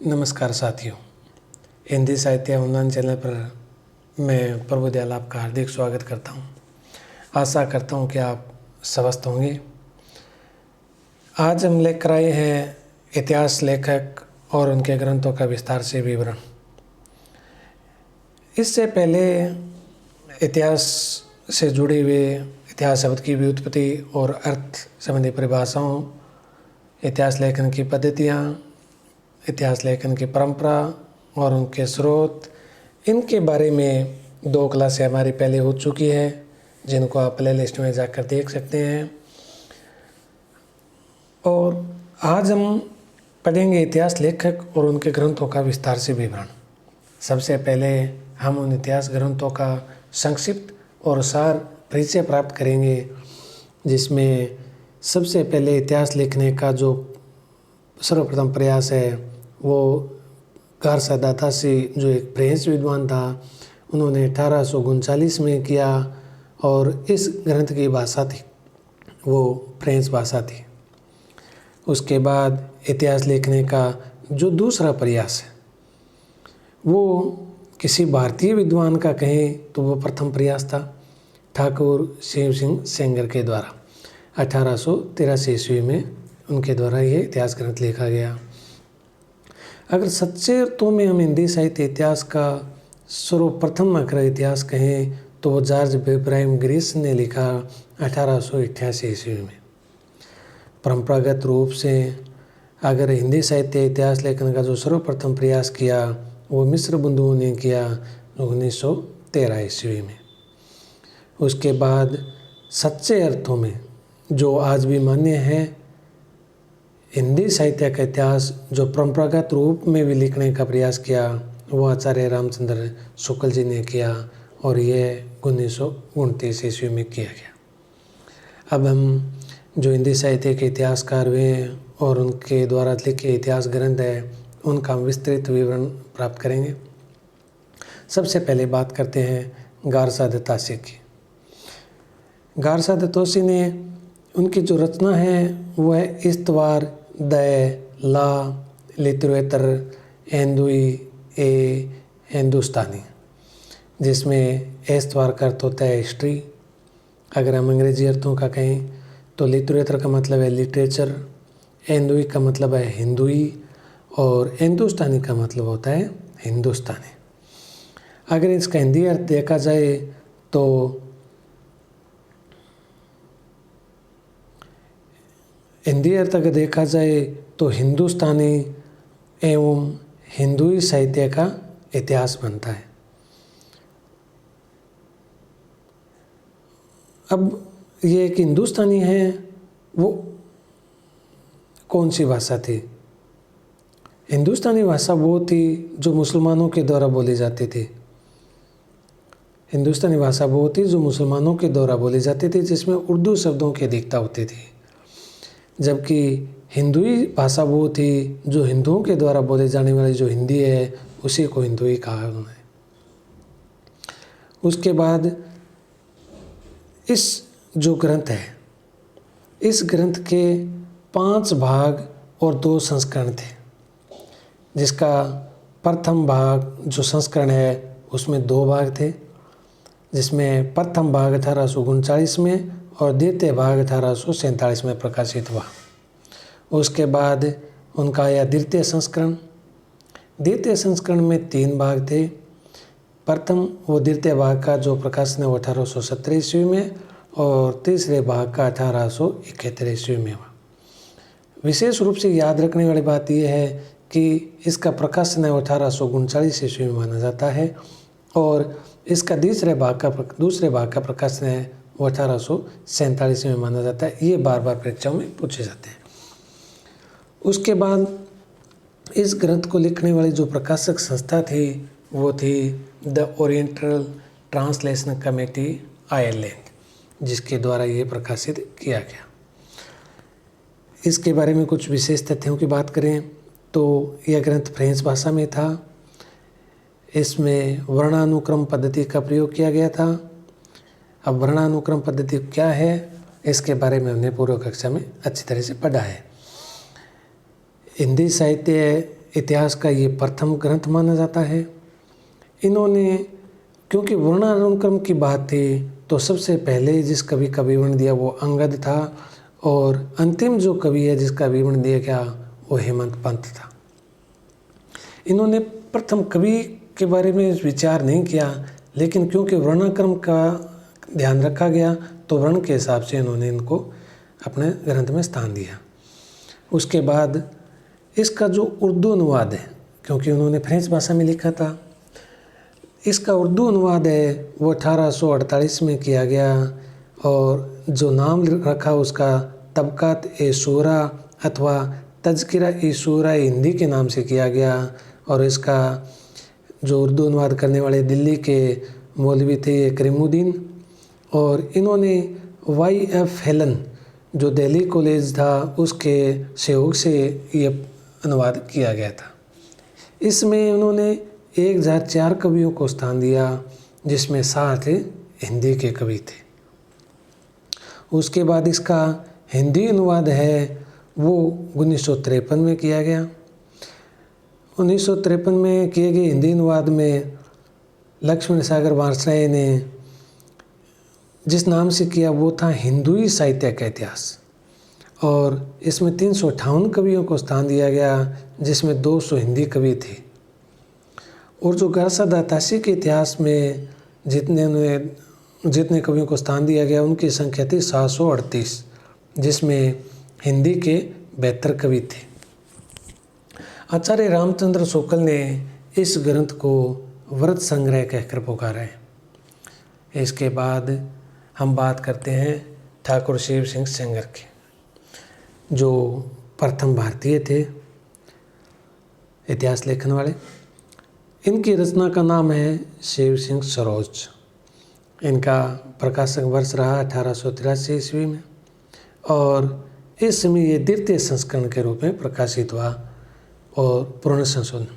नमस्कार साथियों, हिंदी साहित्य ऑनलाइन चैनल पर मैं प्रभु दयाल आपका हार्दिक स्वागत करता हूं। आशा करता हूं कि आप स्वस्थ होंगे। आज हम लेकर आए हैं इतिहास लेखक और उनके ग्रंथों का विस्तार से विवरण। इससे पहले इतिहास से जुड़े हुए इतिहास शब्द की व्युत्पत्ति और अर्थ संबंधी परिभाषाओं, इतिहास लेखन की पद्धतियाँ, इतिहास लेखन की परंपरा और उनके स्रोत, इनके बारे में 2 क्लासें हमारी पहले हो चुकी है, जिनको आप प्ले लिस्ट में जाकर देख सकते हैं। और आज हम पढ़ेंगे इतिहास लेखक और उनके ग्रंथों का विस्तार से विवरण। सबसे पहले हम उन इतिहास ग्रंथों का संक्षिप्त और सार परिचय प्राप्त करेंगे, जिसमें सबसे पहले इतिहास लिखने का जो सर्वप्रथम प्रयास है वो गारसा दातासी, जो एक फ्रेंच विद्वान था, उन्होंने 1839 में किया और इस ग्रंथ की भाषा थी वो फ्रेंच भाषा थी। उसके बाद इतिहास लिखने का जो दूसरा प्रयास है वो किसी भारतीय विद्वान का कहें तो वो प्रथम प्रयास था ठाकुर शिव सिंह सेंगर के द्वारा 1883 ईस्वी में उनके द्वारा ये इतिहास ग्रंथ लिखा गया। अगर सच्चे अर्थों में हम हिंदी साहित्य इतिहास का सर्वप्रथम अग्र इतिहास कहें तो वो जॉर्ज इब्राहिम ग्रीस ने लिखा 1888 ईस्वी में। परंपरागत रूप से अगर हिंदी साहित्य इतिहास लेखन का जो सर्वप्रथम प्रयास किया वो मिस्र बंधुओं ने किया 1913 ईस्वी में। उसके बाद सच्चे अर्थों में जो आज भी मान्य है हिंदी साहित्य का इतिहास जो परंपरागत रूप में भी लिखने का प्रयास किया वो आचार्य रामचंद्र शुक्ल जी ने किया और ये 1929 ईस्वी में किया गया। अब हम जो हिंदी साहित्य के इतिहासकार हुए और उनके द्वारा लिखे इतिहास ग्रंथ है उनका विस्तृत विवरण प्राप्त करेंगे। सबसे पहले बात करते हैं गारसा दातासी की। गारसा दातासी ने उनकी जो रचना है वो है इस्तवार दय ला लिटरेचर हिंदुई ए हिंदुस्तानी, जिसमें इस्तवार का अर्थ होता है हिस्ट्री। अगर हम अंग्रेजी अर्थों का कहें तो लिटरेचर का मतलब है लिटरेचर, हिंदुई का मतलब है हिंदुई और हिंदुस्तानी का मतलब होता है हिंदुस्तानी। अगर इसका हिंदी अर्थ देखा जाए तो हिंदी अर्थ अगर देखा जाए तो हिंदुस्तानी एवं हिंदुई साहित्य का इतिहास बनता है। अब ये एक हिंदुस्तानी है, वो कौन सी भाषा थी? हिंदुस्तानी भाषा वो थी जो मुसलमानों के द्वारा बोली जाती थी। हिंदुस्तानी भाषा वो थी जो मुसलमानों के द्वारा बोली जाती थी, जिसमें उर्दू शब्दों की अधिकता होती थी। जबकि हिंदुई भाषा वो थी जो हिंदुओं के द्वारा बोले जाने वाली जो हिंदी है उसी को हिंदुई कहा उन्होंने। उसके बाद इस जो ग्रंथ है इस ग्रंथ के 5 भाग और 2 संस्करण थे, जिसका प्रथम भाग जो संस्करण है उसमें 2 भाग थे, जिसमें प्रथम भाग 1839 में और द्वितीय भाग 1847 में प्रकाशित हुआ। उसके बाद उनका आया द्वितीय संस्करण। द्वितीय संस्करण में 3 भाग थे। प्रथम वो द्वितीय भाग का जो प्रकाशन है वो 1817 ईस्वी में और तीसरे भाग का 1871 ईस्वी में हुआ। विशेष रूप से याद रखने वाली बात यह है कि इसका प्रकाशन है 1839 ईस्वी में माना जाता है और इसका दूसरे भाग का प्रकाशन है वो 1847 में माना जाता है। ये बार बार परीक्षाओं में पूछे जाते हैं। उसके बाद इस ग्रंथ को लिखने वाली जो प्रकाशक संस्था थी वो थी the oriental translation committee Ireland, जिसके द्वारा ये प्रकाशित किया गया। इसके बारे में कुछ विशेष तथ्यों की बात करें तो यह ग्रंथ फ्रेंच भाषा में था। इसमें वर्णानुक्रम पद्धति का प्रयोग किया गया था। अब वर्णानुक्रम पद्धति क्या है इसके बारे में हमने पूर्व कक्षा में अच्छी तरह से पढ़ा है। हिंदी साहित्य इतिहास का ये प्रथम ग्रंथ माना जाता है। इन्होंने, क्योंकि वर्णानुक्रम की बात थी, तो सबसे पहले जिस कवि का विवरण दिया वो अंगद था, और अंतिम जो कवि है जिसका विवरण दिया गया वो हेमंत पंत था। इन्होंने प्रथम कवि के बारे में विचार नहीं किया, लेकिन क्योंकि वर्णानुक्रम का ध्यान रखा गया तो वर्ण के हिसाब से इन्होंने इनको अपने ग्रंथ में स्थान दिया। उसके बाद इसका जो उर्दू अनुवाद है, क्योंकि उन्होंने फ्रेंच भाषा में लिखा था, इसका उर्दू अनुवाद है वो 1848 में किया गया, और जो नाम रखा उसका तबकात-ए-शूरा अथवा तज़किरा-ए-शूरा हिंदी के नाम से किया गया। और इसका जो उर्दू अनुवाद करने वाले दिल्ली के मौलवी थे करीमुद्दीन, और इन्होंने YF हेलन जो दिल्ली कॉलेज था उसके सहयोग से ये अनुवाद किया गया था। इसमें उन्होंने 1004 कवियों को स्थान दिया, जिसमें 7 हिंदी के कवि थे। उसके बाद इसका हिंदी अनुवाद है वो 1953 में किया गया। 1953 में किए गए हिंदी अनुवाद में लक्ष्मण सागर वार्ष्णेय ने जिस नाम से किया वो था हिंदुई साहित्य का इतिहास, और इसमें 358 कवियों को स्थान दिया गया, जिसमें 200 हिंदी कवि थे। और जो गारसा दातासी के इतिहास में जितने कवियों को स्थान दिया गया उनकी संख्या थी 738, जिसमें हिंदी के 72 कवि थे। आचार्य रामचंद्र शुक्ल ने इस ग्रंथ को व्रत संग्रह कहकर पुकारा है। इसके बाद हम बात करते हैं ठाकुर शिव सिंह सेंगर के, जो प्रथम भारतीय थे इतिहास लेखन वाले। इनकी रचना का नाम है शिव सिंह सरोज। इनका प्रकाशक वर्ष रहा 1883 ईस्वी में, और इस समय ये द्वितीय संस्करण के रूप में प्रकाशित हुआ और पुनः संशोधन।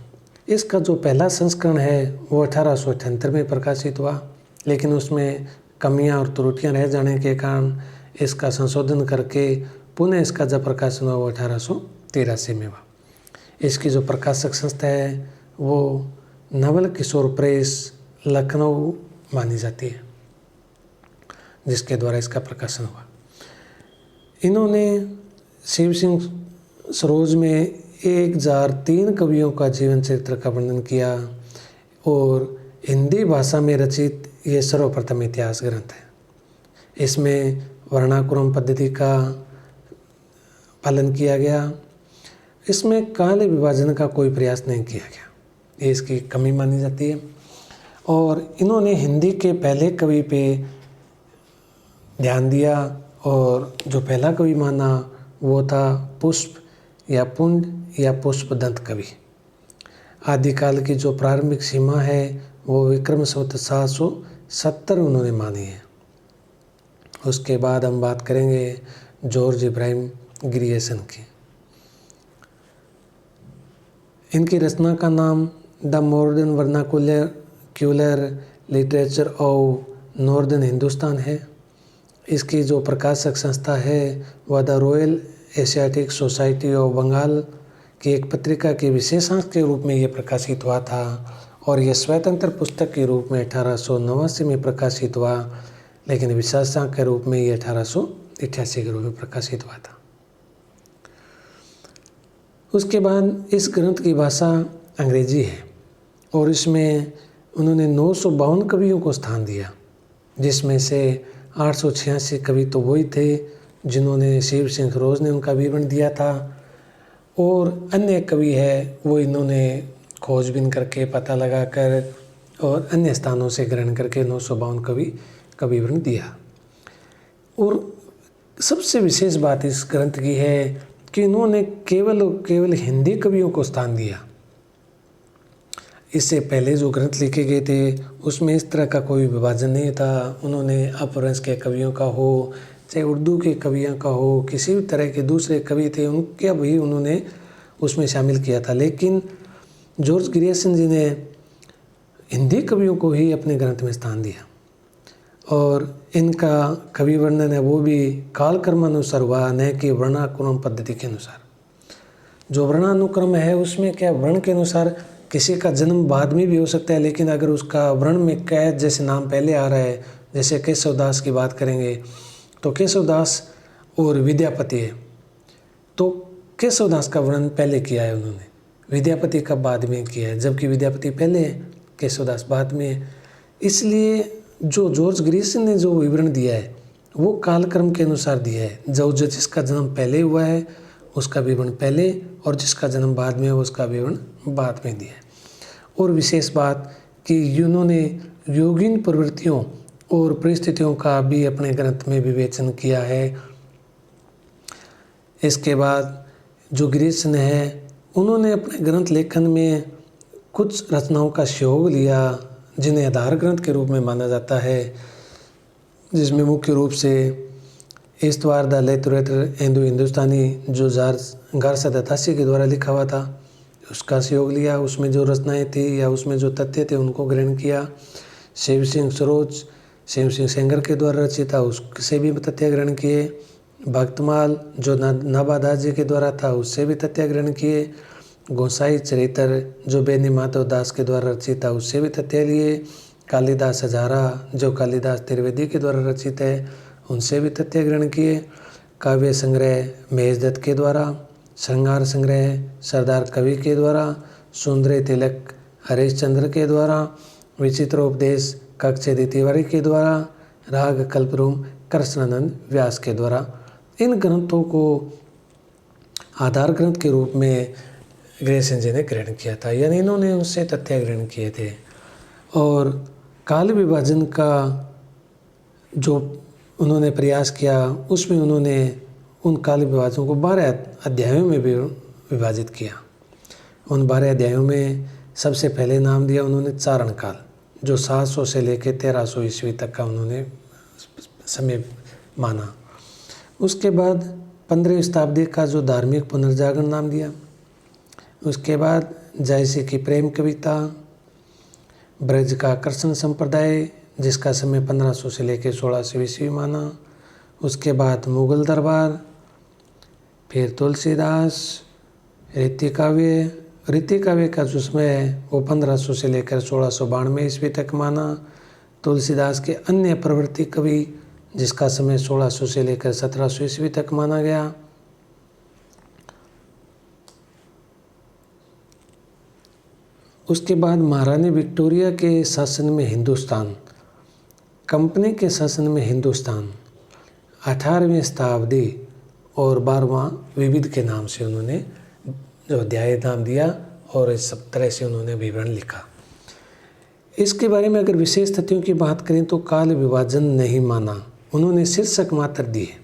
इसका जो पहला संस्करण है वो 1878 में प्रकाशित हुआ, लेकिन उसमें कमियां और त्रुटियां रह जाने के कारण इसका संशोधन करके पुनः इसका जब प्रकाशन हुआ वो 1883 में हुआ। इसकी जो प्रकाशक संस्था है वो नवल किशोर प्रेस लखनऊ मानी जाती है, जिसके द्वारा इसका प्रकाशन हुआ। इन्होंने शिव सिंह सरोज में 1003 कवियों का जीवन चरित्र का वर्णन किया, और हिंदी भाषा में रचित ये सर्वप्रथम इतिहास ग्रंथ है। इसमें वर्णानुक्रम पद्धति का पालन किया गया। इसमें काल विभाजन का कोई प्रयास नहीं किया गया, ये इसकी कमी मानी जाती है। और इन्होंने हिंदी के पहले कवि पे ध्यान दिया, और जो पहला कवि माना वो था पुष्प या पुंड या पुष्पदंत कवि। आदिकाल की जो प्रारंभिक सीमा है वो विक्रम संवत 770 उन्होंने मानी है। उसके बाद हम बात करेंगे जॉर्ज इब्राहिम ग्रियर्सन की। इनकी रचना का नाम the modern vernacular literature of northern Hindustan है। इसकी जो प्रकाशक संस्था है वह the Royal Asiatic Society of Bengal की एक पत्रिका के विशेषांश के रूप में ये प्रकाशित हुआ था, और यह स्वतंत्र पुस्तक के रूप में 1889 में प्रकाशित हुआ, लेकिन विशेषांक के रूप में ये 1888 के रूप में प्रकाशित हुआ था। उसके बाद इस ग्रंथ की भाषा अंग्रेजी है, और इसमें उन्होंने 952 कवियों को स्थान दिया, जिसमें से 886 कवि तो वही थे जिन्होंने शिव सिंह सरोज ने उनका विवरण दिया था, और अन्य कवि है वो इन्होंने खोजबीन करके पता लगाकर और अन्य स्थानों से ग्रहण करके 952 कवि का विवरण दिया। और सबसे विशेष बात इस ग्रंथ की है कि इन्होंने केवल हिंदी कवियों को स्थान दिया। इससे पहले जो ग्रंथ लिखे गए थे उसमें इस तरह का कोई विभाजन नहीं था। उन्होंने अपभ्रंश के कवियों का हो, चाहे उर्दू के कवियों का हो, किसी भी तरह के दूसरे कवि थे उनके भी उन्होंने उसमें शामिल किया था। लेकिन जॉर्ज ग्रियर्सन जी ने हिंदी कवियों को ही अपने ग्रंथ में स्थान दिया, और इनका कवि वर्णन है वो भी कालक्रमानुसार हुआ, न कि वर्णानुक्रम पद्धति के अनुसार। जो वर्णानुक्रम है उसमें क्या वर्ण के अनुसार किसी का जन्म बाद में भी हो सकता है, लेकिन अगर उसका वर्ण में कैद जैसे नाम पहले आ रहा है, जैसे केशवदास की बात करेंगे तो केशवदास और विद्यापति है, तो केशवदास का वर्णन पहले किया है उन्होंने, विद्यापति का बाद में किया है, जबकि विद्यापति पहले है, केशवदास बाद में है। इसलिए जो जॉर्ज ग्रिसन ने जो विवरण दिया है वो कालक्रम के अनुसार दिया है। जो जिसका जन्म पहले हुआ है उसका विवरण पहले, और जिसका जन्म बाद में हो उसका विवरण बाद में दिया है। और विशेष बात कि उन्होंने योगिन प्रवृत्तियों और परिस्थितियों का भी अपने ग्रंथ में विवेचन किया है। इसके बाद जो ग्रिसन है उन्होंने अपने ग्रंथ लेखन में कुछ रचनाओं का सहयोग लिया जिन्हें आधार ग्रंथ के रूप में माना जाता है, जिसमें मुख्य रूप से इस्तवार द लिटरेचर इंडो हिंदुस्तानी जो जॉर्ज गार्सा दत्तासी के द्वारा लिखा हुआ था उसका सहयोग लिया। उसमें जो रचनाएं थी या उसमें जो तथ्य थे उनको ग्रहण किया। शिव सिंह सरोज, शिव सिंह सेंगर के द्वारा रचित था उससे भी तथ्य ग्रहण किए। भक्तमाल जो नाभादास जी के द्वारा था उससे भी तथ्य ग्रहण किए। गोसाई चरित्र जो बेनी माधव दास के द्वारा रचित था उससे भी तथ्य लिए। कालिदास हजारा जो कालिदास त्रिवेदी के द्वारा रचित है उनसे भी तथ्य ग्रहण किए। काव्य संग्रह महेशदत्त के द्वारा, श्रृंगार संग्रह सरदार कवि के द्वारा, सुंदरी तिलक हरिश्चंद्र के द्वारा, विचित्रोपदेश कक्षेदी तिवारी के द्वारा, राग कल्परूम कृष्णानंद व्यास के द्वारा। इन ग्रंथों को आधार ग्रंथ के रूप में ग्रिसन जी ने ग्रहण किया था, यानी इन्होंने उनसे तथ्य ग्रहण किए थे। और काल विभाजन का जो उन्होंने प्रयास किया उसमें उन्होंने उन काल विभाजनों को 12 अध्यायों में भी विभाजित किया। उन 12 अध्यायों में सबसे पहले नाम दिया उन्होंने चारण काल, जो 700 से लेकर 1300 ईस्वी तक का उन्होंने समय माना। उसके बाद 15वीं शताब्दी का जो धार्मिक पुनर्जागरण नाम दिया। उसके बाद जायसी की प्रेम कविता, ब्रज का कृष्ण संप्रदाय जिसका समय 1500 से लेकर 1600 ईस्वी माना। उसके बाद मुगल दरबार, फिर तुलसीदास, रीति काव्य का जो समय है वो 1500 से लेकर 1692 ईस्वी तक माना। तुलसीदास के अन्य प्रवृत्ति कवि जिसका समय 1600 से लेकर 1700 ईस्वी तक माना गया। उसके बाद महारानी विक्टोरिया के शासन में हिंदुस्तान, कंपनी के शासन में हिंदुस्तान, 18वीं शताब्दी और 12वां विविध के नाम से उन्होंने जो अध्याय नाम दिया और इस सब तरह से उन्होंने विवरण लिखा। इसके बारे में अगर विशेष तथ्यों की बात करें तो काल विभाजन नहीं माना, उन्होंने शीर्षक मात्र दिए।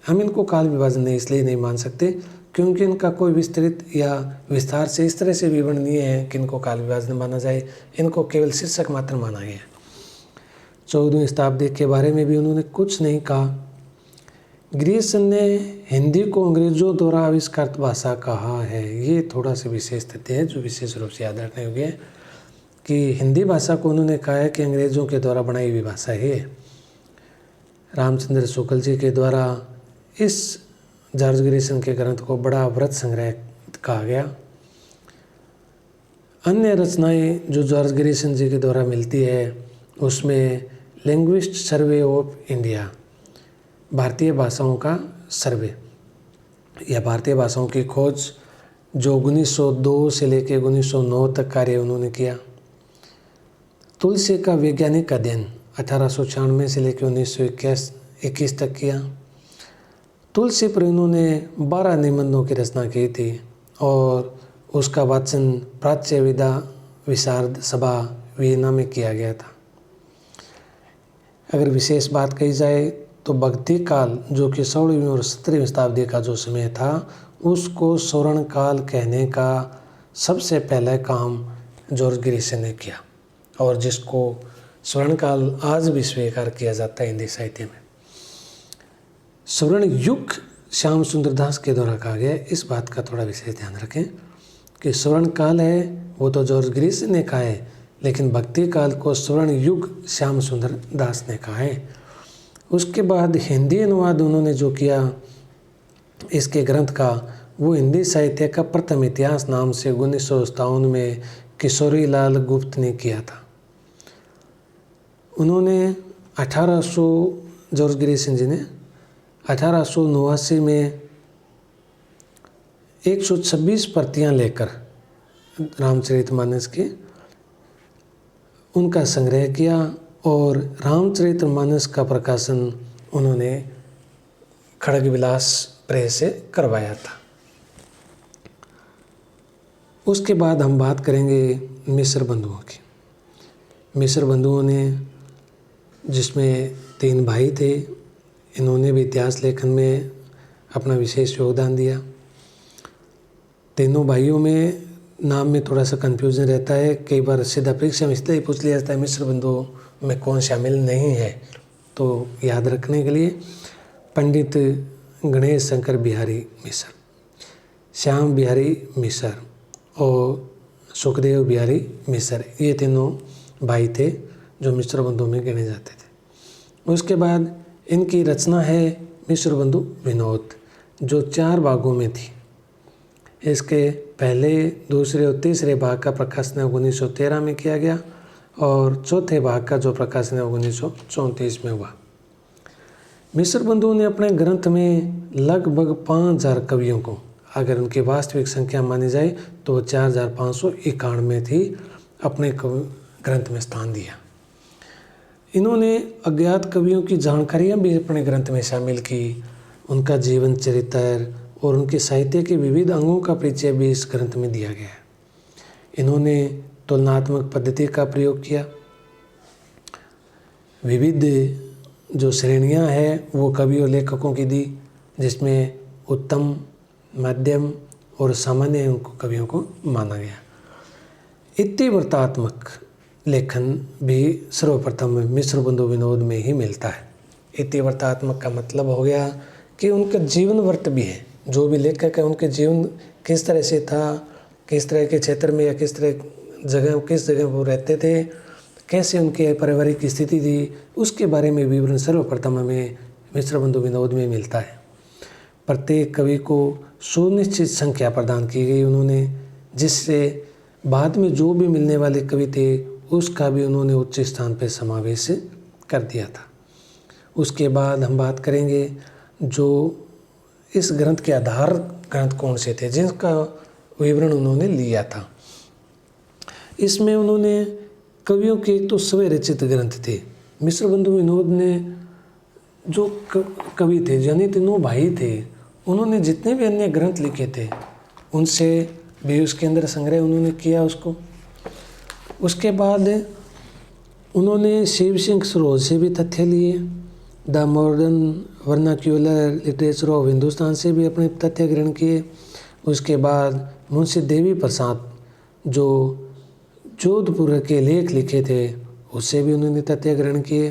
हम इनको काल विभाजन नहीं इसलिए नहीं मान सकते क्योंकि इनका कोई विस्तृत या विस्तार से इस तरह से विवरण नहीं है कि इनको काल विभाजन माना जाए, इनको केवल शीर्षक मात्र माना गया। 14वीं शताब्दी के बारे में भी उन्होंने कुछ नहीं कहा। ग्रिसन ने हिंदी को अंग्रेजों द्वारा आविष्कृत भाषा कहा है। ये थोड़ा सा विशेष तथ्य है जो विशेष रूप से याद रखने योग्य है कि हिंदी भाषा को उन्होंने कहा है कि अंग्रेजों के द्वारा बनाई हुई भाषा है। रामचंद्र शुक्ल जी के द्वारा इस जॉर्ज ग्रिसन के ग्रंथ को बड़ा व्रत संग्रह कहा गया। अन्य रचनाएं जो जॉर्ज ग्रिसन जी के द्वारा मिलती है उसमें लैंग्विस्ट सर्वे ऑफ इंडिया, भारतीय भाषाओं का सर्वे या भारतीय भाषाओं की खोज जो 1902 से लेकर 1909 तक कार्य उन्होंने किया। तुलसी का वैज्ञानिक अध्ययन 1896 से लेकर 1921 तक किया। तुलसी पर उन्होंने 12 निबंधों की रचना की थी और उसका वाचन प्राच्य विदा विशारद सभा वियना में किया गया था। अगर विशेष बात कही जाए तो भक्ति काल जो कि 16वीं और 17वीं शताब्दी का जो समय था उसको स्वर्ण काल कहने का सबसे पहला काम जॉर्ज ग्रिसन ने किया और जिसको स्वर्ण काल आज भी स्वीकार किया जाता है हिंदी साहित्य में। स्वर्ण युग श्याम सुंदर दास के द्वारा कहा गया। इस बात का थोड़ा विशेष ध्यान रखें कि स्वर्ण काल है वो तो जॉर्ज ग्रिसन ने कहा है, लेकिन भक्ति काल को स्वर्ण युग श्याम सुंदर दास ने कहा है। उसके बाद हिंदी अनुवाद उन्होंने जो किया इसके ग्रंथ का वो हिंदी साहित्य का प्रथम इतिहास नाम से 1957 में किशोरी लाल गुप्त ने किया था। उन्होंने 1800 जॉर्ज ग्रिशन जी ने 1889 में 126 प्रतियां लेकर रामचरितमानस की उनका संग्रह किया और रामचरितमानस का प्रकाशन उन्होंने खड्गविलास प्रेस से करवाया था। उसके बाद हम बात करेंगे मिश्र बंधुओं की। मिश्र बंधुओं ने, जिसमें 3 भाई थे, इन्होंने भी इतिहास लेखन में अपना विशेष योगदान दिया। तीनों भाइयों में नाम में थोड़ा सा कन्फ्यूजन रहता है। कई बार सीधा परीक्षा में इसलिए पूछ लिया जाता है मिश्र बंधुओं में कौन शामिल नहीं है। तो याद रखने के लिए पंडित गणेश शंकर बिहारी मिश्र, श्याम बिहारी मिश्र और सुखदेव बिहारी मिश्र, ये तीनों भाई थे जो मिश्र बंधुओं में गिने जाते थे। उसके बाद इनकी रचना है मिश्र बंधु विनोद, जो 4 भागों में थी। इसके पहले, दूसरे और तीसरे भाग का प्रकाशन 1913 में किया गया और चौथे भाग का जो प्रकाशन 1934 में हुआ। मिश्र बंधुओं ने अपने ग्रंथ में लगभग 5000 कवियों को, अगर उनकी वास्तविक संख्या मानी जाए तो 4591 थी, अपने ग्रंथ में स्थान दिया। इन्होंने अज्ञात कवियों की जानकारियाँ भी अपने ग्रंथ में शामिल की। उनका जीवन चरित्र और उनके साहित्य के विविध अंगों का परिचय भी इस ग्रंथ में दिया गया है। इन्होंने तुलनात्मक पद्धति का प्रयोग किया। विविध जो श्रेणियां हैं वो कवि और लेखकों की दी, जिसमें उत्तम, मध्यम और सामान्य उनको कवियों को माना गया। इतिवृत्तात्मक लेखन भी सर्वप्रथम मिश्र बंधु विनोद में ही मिलता है। इतिवृत्तात्मक का मतलब हो गया कि उनका जीवन वृत्त भी है। जो भी लेखक है उनके जीवन किस तरह से था, किस तरह के क्षेत्र में या किस जगह वो रहते थे, कैसे उनके पारिवारिक स्थिति थी, उसके बारे में विवरण सर्वप्रथम हमें मिश्र बंधु विनोद में मिलता है। प्रत्येक कवि को सुनिश्चित संख्या प्रदान की गई उन्होंने, जिससे बाद में जो भी मिलने वाले कवि थे उसका भी उन्होंने उच्च स्थान पर समावेश कर दिया था। उसके बाद हम बात करेंगे जो इस ग्रंथ के आधार ग्रंथ कौन से थे जिनका विवरण उन्होंने लिया था। इसमें उन्होंने कवियों के एक तो स्वयं रचित ग्रंथ थे। मिश्र बंधु विनोद ने जो कवि थे, यानी तीनों भाई थे, उन्होंने जितने भी अन्य ग्रंथ लिखे थे उनसे भी उसके अंदर संग्रह उन्होंने किया उसको। उसके बाद उन्होंने शिव सिंह सरोज से भी तथ्य लिए। The modern vernacular literature of Hindustan से भी अपने तथ्य ग्रहण किए। उसके बाद मुंशी देवी प्रसाद जो जोधपुर के लेख लिखे थे उससे भी उन्होंने तथ्य ग्रहण किए।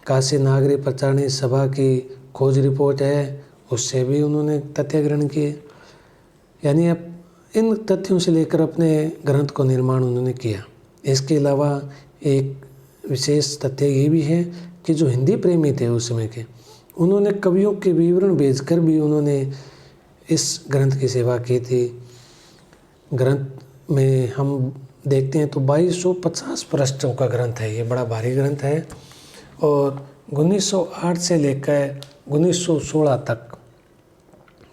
काशी नागरी प्रचारणी सभा की खोज रिपोर्ट है, उससे भी उन्होंने तथ्य ग्रहण किए। यानी अब इन तथ्यों से लेकर अपने ग्रंथ को निर्माण उन्होंने किया। इसके अलावा एक विशेष तथ्य ये भी है कि जो हिंदी प्रेमी थे उस समय के, उन्होंने कवियों के विवरण भेजकर भी उन्होंने इस ग्रंथ की सेवा की थी। ग्रंथ में हम देखते हैं तो 2250 पृष्ठों का ग्रंथ है। ये बड़ा भारी ग्रंथ है और 1908 से लेकर 1916 तक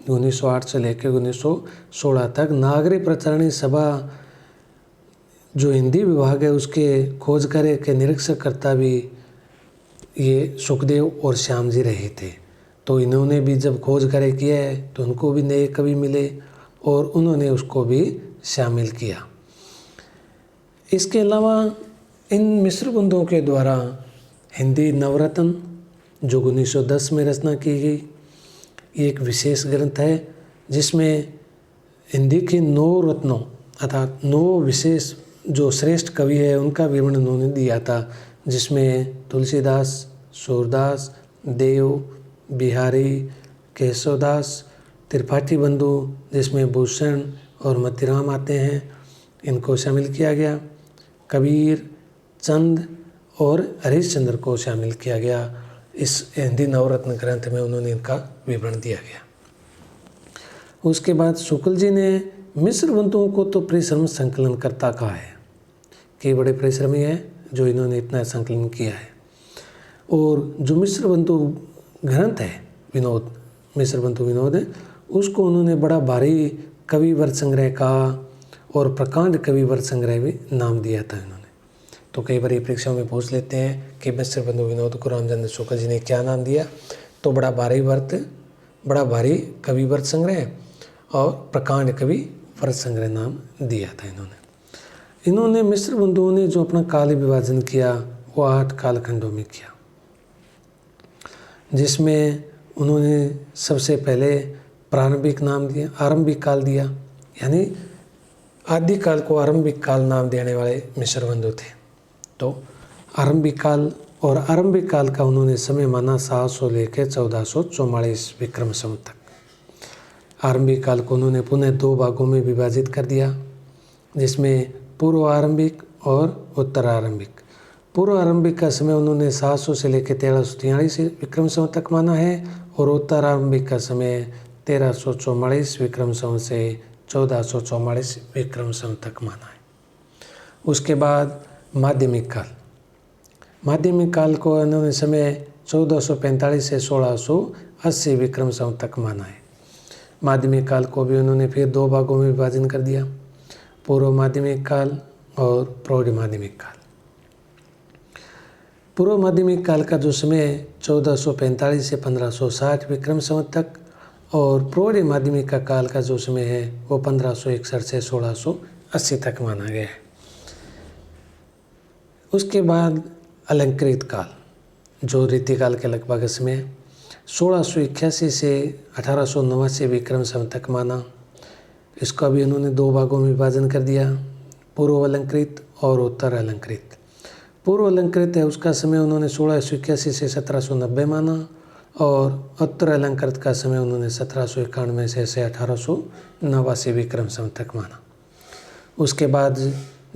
1916 तक नागरिक प्रचारणी सभा जो हिंदी विभाग है उसके खोज कार्य के निरीक्षकर्ता भी ये सुखदेव और श्याम जी रहे थे। तो इन्होंने भी जब खोज कार्य किया है तो उनको भी नए कवि मिले और उन्होंने उसको भी शामिल किया। इसके अलावा इन मिश्र बंधुओं के द्वारा हिंदी नवरत्न जो 1910 में रचना की गई, ये एक विशेष ग्रंथ है जिसमें हिंदी के 9 रत्नों अर्थात 9 विशेष जो श्रेष्ठ कवि है उनका विवरण उन्होंने दिया था, जिसमें तुलसीदास, सूरदास, देव, बिहारी, केशवदास, त्रिपाठी बंधु जिसमें भूषण और मतीराम आते हैं, इनको शामिल किया गया। कबीर, चंद और हरिश्चंद्र को शामिल किया गया। इस हिंदी नवरत्न ग्रंथ में उन्होंने इनका विवरण दिया गया। उसके बाद शुक्ल जी ने मिश्र बंधुओं को तो परिश्रम संकलनकर्ता कहा है कि बड़े परिश्रमी हैं जो इन्होंने इतना संकलन किया है। और जो मिश्र बंधु ग्रंथ है विनोद, मिश्र बंधु विनोद है, उसको उन्होंने बड़ा भारी कवि वर्ग संग्रह का और प्रकांड कवि वर्ग संग्रह भी नाम दिया था इन्होंने। तो कई बार परीक्षाओं में पूछ लेते हैं कि मिश्र बंधु विनोद को रामचंद्र शुक्ल जी ने क्या नाम दिया, तो बड़ा भारी कवि वर्ग संग्रह और प्रकांड कवि वर्ग संग्रह नाम दिया था इन्होंने मिश्र बंधुओं ने जो अपना काल विभाजन किया वो 8 कालखंडों में किया, जिसमें उन्होंने सबसे पहले प्रारंभिक नाम दिया, आरंभिक काल दिया, यानी आदि काल को आरंभिक काल नाम देने वाले मिश्र बंधु थे। तो आरंभिक काल और आरंभिक काल का उन्होंने समय माना 700 लेकर 1444 विक्रम संवत तक। आरंभिक काल को उन्होंने पुनः 2 भागों में विभाजित कर दिया, जिसमें पूर्व आरंभिक और उत्तर आरंभिक। पूर्व आरंभिक का समय उन्होंने 700 से लेकर 1343 विक्रम संवत तक माना है और उत्तर आरंभिक का समय 1344 विक्रम संवत से 1444 विक्रम संवत तक माना है। उसके बाद माध्यमिक काल को इन्होंने समय 1445 से 1680 विक्रम संवत तक माना है। माध्यमिक काल को भी उन्होंने फिर 2 भागों में विभाजन कर दिया, पूर्व माध्यमिक काल और प्रौढ़ माध्यमिक काल। पूर्व माध्यमिक काल का जो समय 1445 से 1560 विक्रम संवत तक और प्रौढ़ माध्यमिक का काल का जो समय है वो 1561 से 1680 तक माना गया है। उसके बाद अलंकृत काल, जो रीतिकाल के लगभग समय 1681 से 1889 विक्रम संवत तक माना। इसका भी उन्होंने 2 भागों में विभाजन कर दिया, पूर्व अलंकृत और उत्तर अलंकृत। पूर्व अलंकृत है उसका समय उन्होंने 1681 से 1790 माना और उत्तर अलंकृत का समय उन्होंने 1791 से 1889 विक्रम संवत तक माना। उसके बाद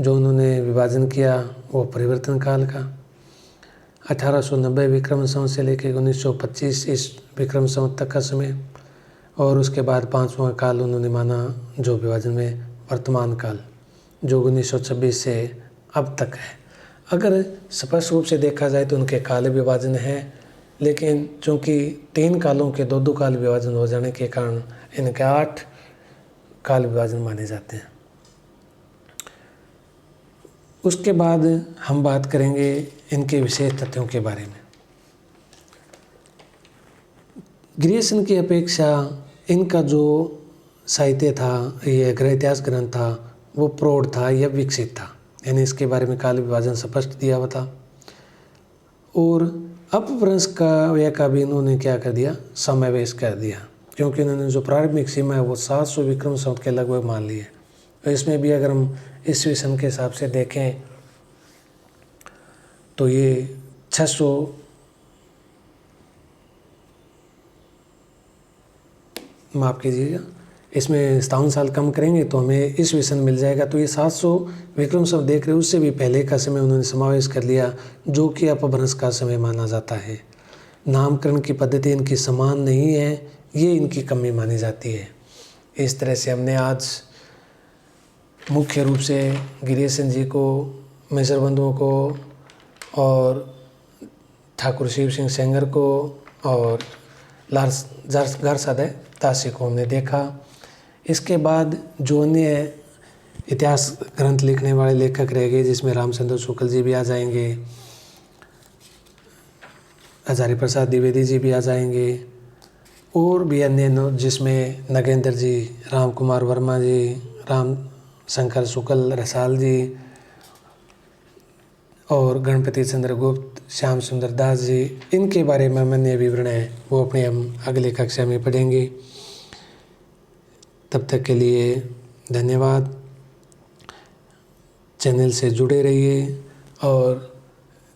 जो उन्होंने विभाजन किया वो परिवर्तन काल का 1890 विक्रम संवत से लेकर 1925 इस विक्रम संवत तक का समय, और उसके बाद 5वां काल उन्होंने माना जो विभाजन में वर्तमान काल, जो 1926 से अब तक है। अगर स्पष्ट रूप से देखा जाए तो उनके काल विभाजन है, लेकिन चूँकि 3 कालों के 2-2 काल विभाजन हो जाने के कारण इनके 8 काल विभाजन माने जाते हैं। उसके बाद हम बात करेंगे इनके विशेष तथ्यों के बारे में। ग्रीसन की अपेक्षा इनका जो साहित्य था, ये गृह इतिहास ग्रंथ था, वो प्रौढ़ था या विकसित था, यानी इसके बारे में काल विभाजन स्पष्ट दिया हुआ था। और अपभ्रंश का भी इन्होंने क्या कर दिया, समावेश कर दिया, क्योंकि इन्होंने जो प्रारंभिक सीमा है वो 700 विक्रम संवत के लगभग मान ली है। तो इसमें भी अगर हम ईस्वी सन के हिसाब से देखें तो ये 600 माफ़ कीजिएगा, इसमें 57 साल कम करेंगे तो हमें ईस्वी सन मिल जाएगा। तो ये 700 विक्रम संवत देख रहे हैं, उससे भी पहले का समय उन्होंने समावेश कर लिया, जो कि अपभ्रंश का समय माना जाता है। नामकरण की पद्धति इनकी समान नहीं है, ये इनकी कमी मानी जाती है। इस तरह से हमने आज मुख्य रूप से गिरीसन जी को, मिश्र बंधुओं को और ठाकुर शिव सिंह सेंगर को और गारसादे तासी को हमने देखा। इसके बाद जो अन्य इतिहास ग्रंथ लिखने वाले लेखक रह गए, जिसमें रामचंद्र शुक्ल जी भी आ जाएंगे, हजारी प्रसाद द्विवेदी जी भी आ जाएंगे, और भी अन्य जिसमें नगेंद्र जी, राम कुमार वर्मा जी, राम शंकर शुक्ल रसाल जी और गणपति चंद्र गुप्त, श्याम सुंदर दास जी, इनके बारे में अन्य विवरण है वो अपने हम अगले कक्षा में पढ़ेंगे। तब तक के लिए धन्यवाद। चैनल से जुड़े रहिए और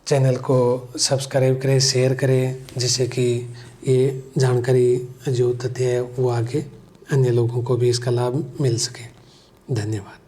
चैनल को सब्सक्राइब करें, शेयर करें, जिससे कि ये जानकारी जो तथ्य है वो आगे अन्य लोगों को भी इसका लाभ मिल सके। धन्यवाद।